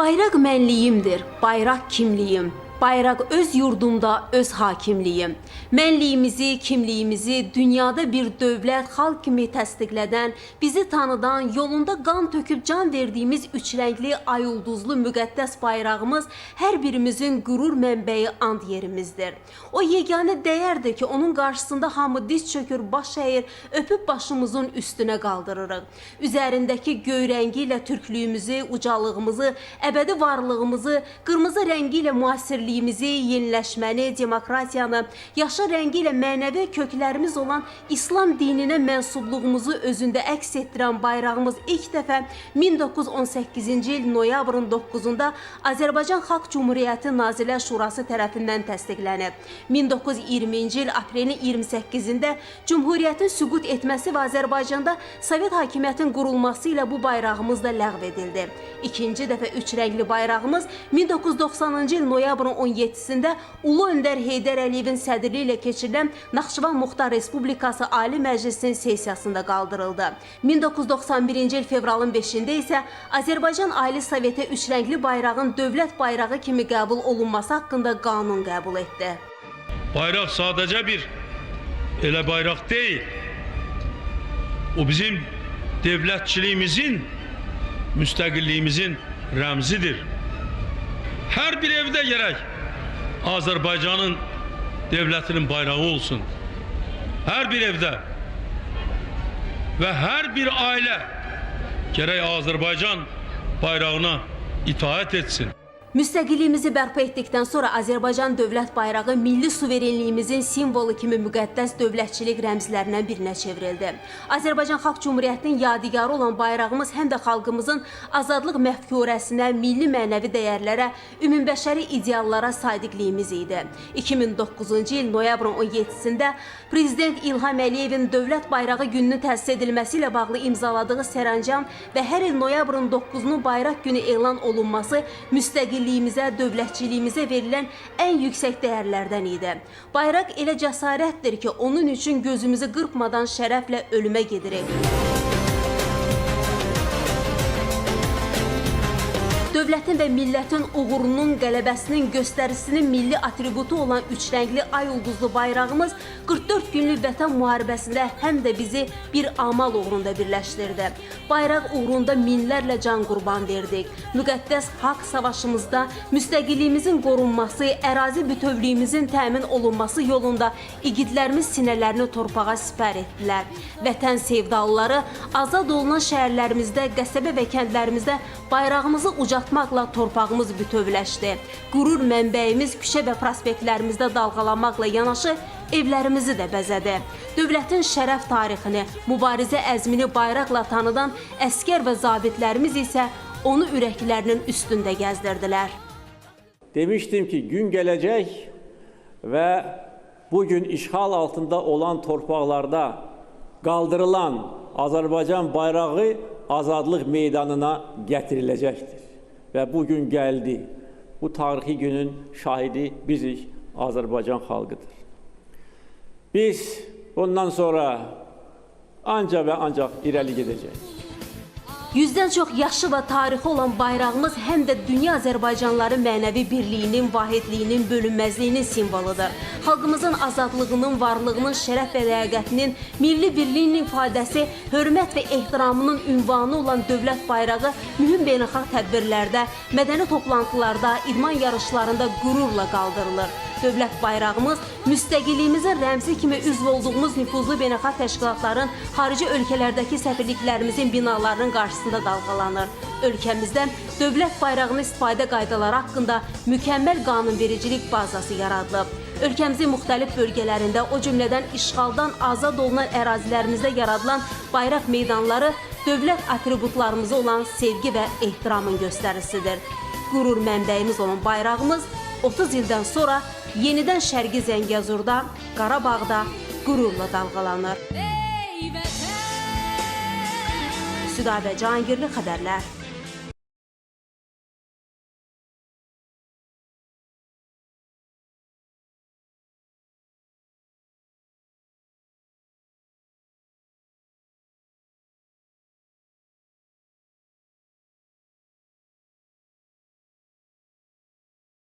Bayraq mənliyimdir, bayraq kimliyim. Bayraq öz yurdumda öz hakimliyim. Mənliyimizi, kimliyimizi dünyada bir dövlət, xalq kimi təsdiqlədən, bizi tanıdan, yolunda qan töküb can verdiyimiz üç rəngli ayulduzlu müqəddəs bayrağımız hər birimizin qürur mənbəyi and yerimizdir. O yeganə dəyərdir ki, onun qarşısında hamı diz çökür, baş əyir, öpüb başımızın üstünə qaldırırıq. Üzərindəki göy rəngi ilə türklüyümüzü, ucalığımızı, əbədi varlığımızı, qırmızı rəngi ilə müasirliyimizi, yeniləşməni, demokratiyanı, yaşıl rəngi ilə mənəvi köklərimiz olan İslam dininə mənsubluğumuzu özündə əks etdirən bayrağımız ilk dəfə 1918-ci il noyabrın 9-da Azərbaycan Xalq Cumhuriyyəti Nazirlər Şurası tərəfindən təsdiqlənib. 1920-ci il aprelin 28-də Cumhuriyyətin süqut etməsi və Azərbaycanda Sovet hakimiyyətin qurulması ilə bu bayrağımız da ləğv edildi. İkinci dəfə üç rəngli bayrağımız 1990-cı il noyabrın 17-sində Ulu Öndər Heydər Əliyevin sədrliyi ilə keçirilən Naxçıvan Muxtar Respublikası Ali Məclisinin sessiyasında qaldırıldı. 1991-ci il fevralın 5-də isə Azərbaycan Ali Soveti üç rəngli bayrağın dövlət bayrağı kimi qəbul olunması haqqında qanun qəbul etdi. Bayraq sadəcə bir elə bayraq deyil. O bizim devlətçiliyimizin, müstəqilliyimizin rəmzidir. Hər bir evdə gərək Azərbaycanın devlətinin bayrağı olsun. Hər bir evdə və hər bir ailə gərək Azərbaycan bayrağına itaət etsin. Müstəqilliyimizi bərpa etdikdən sonra Azərbaycan dövlət bayrağı milli suverenliyimizin simvolu kimi müqəddəs dövlətçilik rəmzlərindən birinə çevrildi. Azərbaycan Xalq Cumhuriyyətinin yadigarı olan bayrağımız həm də xalqımızın azadlıq məfkurəsinə, milli mənəvi dəyərlərə, ümumbəşəri ideallara sadiqliyimiz idi. 2009-cu il noyabrın 17-sində Prezident İlham Əliyevin dövlət bayrağı gününün təsis edilməsi ilə bağlı imzaladığı sərəncam və hər il noyabrın 9-nu bayraq günü elan olunması müstəqilliyimizə, dövlətçiliyimizə verilən ən yüksək dəyərlərdən idi. Bayraq elə cəsarətdir ki, onun üçün gözümüzü qırpmadan şərəflə ölümə gedirik. Dövlətin və millətin uğurunun, qələbəsinin göstərisinin milli atributu olan üç rəngli ay ulduzlu bayrağımız 44 günlük vətən müharibəsində həm də bizi bir amal uğrunda birləşdirdi. Bayraq uğrunda minlərlə can qurban verdik. Müqəddəs haqq savaşımızda müstəqilliyimizin qorunması, ərazi bütövlüyümüzün təmin olunması yolunda igidlərimiz sinələrini torpağa sipər etdilər. Vətən sevdalıları azad olunan şəhərlərimizdə, qəsəbə və kəndlərimizdə bayrağımızı ucaltmaqla torpağımız bütövləşdi. Qürur mənbəyimiz küçə və prospektlərimizdə dalğalanmaqla yanaşı evlərimizi də bəzədi. Dövlətin şərəf tarixini, mübarizə əzmini bayraqla tanıdan əskər və zabitlərimiz isə onu ürəklərinin üstündə gəzdirdilər. Demişdim ki, gün gələcək və bugün işğal altında olan torpaqlarda qaldırılan Azərbaycan bayrağı azadlıq meydanına gətiriləcəkdir. Və bugün gəldi. Bu tarixi günün şahidi bizik, Azərbaycan xalqıdır. Biz bundan sonra ancaq və ancaq irəli gedəcəyik. 100-dən çox yaşı və tarixi olan bayrağımız həm də dünya Azərbaycanlıları mənəvi birliyinin, vahidliyinin, bölünməzliyinin simvoludur. Xalqımızın azadlığının, varlığının, şərəf və ləyaqətinin, milli birliyinin ifadəsi, hörmət və ehtiramının ünvanı olan dövlət bayrağı mühüm beynəlxalq tədbirlərdə, mədəni toplantılarda, idman yarışlarında qürurla qaldırılır. Dövlət bayrağımız müstəqilliyimizin rəmzi kimi üzv olduğumuz nüfuzlu beynəlxalq təşkilatların, xarici ölkələrdəki səfirliklərimizin binalarının qarşısında dalğalanır. Ölkəmizdə dövlət bayrağının istifadə qaydaları haqqında mükəmməl qanunvericilik bazası yaradılıb. Ölkəmizin müxtəlif bölgələrində, o cümlədən işğaldan azad olunan ərazilərimizdə yaradılan bayraq meydanları dövlət atributlarımıza olan sevgi və ehtiramın göstərisidir. Qürur mənbəyimiz olan bayrağımız 30 ildən sonra yenidən Şərqi Zəngəzurda, Qarabağda qürurla dalğalanır. Südabə Cahangirli xəbərlər.